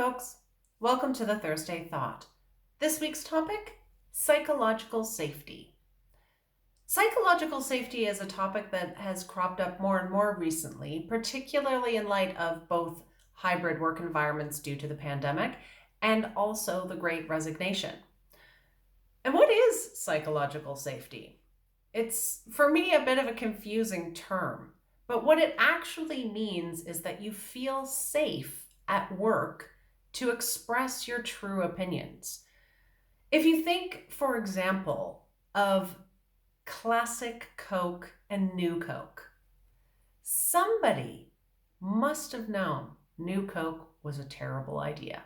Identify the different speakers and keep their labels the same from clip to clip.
Speaker 1: folks. Welcome to the Thursday Thought. This week's topic, psychological safety. Psychological safety is a topic that has cropped up more and more recently, particularly in light of both hybrid work environments due to the pandemic and also the Great Resignation. And what is psychological safety? It's, for me, a bit of a confusing term, but what it actually means is that you feel safe at work to express your true opinions. If you think, for example, of classic Coke and new Coke, somebody must have known new Coke was a terrible idea.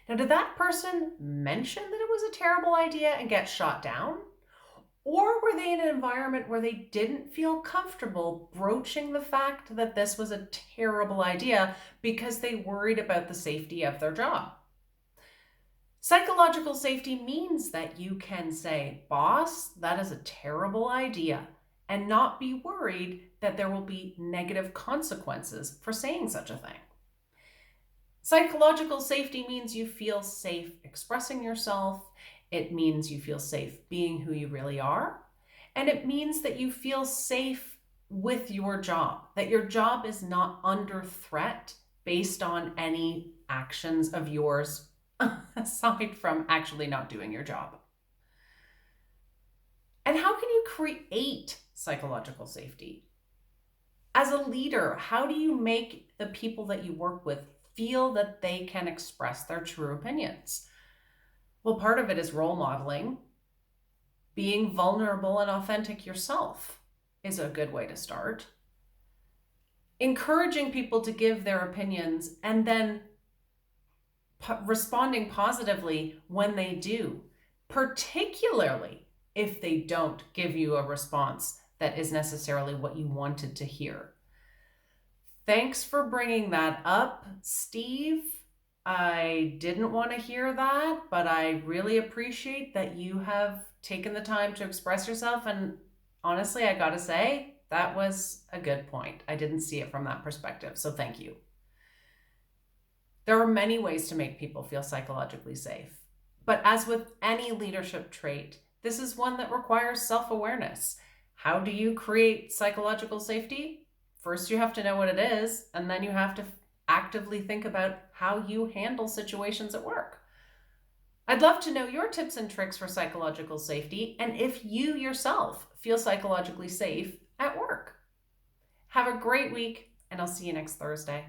Speaker 1: Now, did that person mention that it was a terrible idea and get shot down? Or were they in an environment where they didn't feel comfortable broaching the fact that this was a terrible idea because they worried about the safety of their job? Psychological safety means that you can say, "Boss, that is a terrible idea," and not be worried that there will be negative consequences for saying such a thing. Psychological safety means you feel safe expressing yourself. It means you feel safe being who you really are. And it means that you feel safe with your job, that your job is not under threat based on any actions of yours aside from actually not doing your job. And how can you create psychological safety? As a leader, how do you make the people that you work with feel that they can express their true opinions? Well, part of it is role modeling. Being vulnerable and authentic yourself is a good way to start. Encouraging people to give their opinions and then responding positively when they do, particularly if they don't give you a response that is necessarily what you wanted to hear. Thanks for bringing that up, Steve. I didn't want to hear that, but I really appreciate that you have taken the time to express yourself. And honestly, I gotta say, that was a good point. I didn't see it from that perspective, so thank you. There are many ways to make people feel psychologically safe, but as with any leadership trait, this is one that requires self-awareness. How do you create psychological safety? First, you have to know what it is, and then you have to actively think about how you handle situations at work. I'd love to know your tips and tricks for psychological safety and if you yourself feel psychologically safe at work. Have a great week, and I'll see you next Thursday.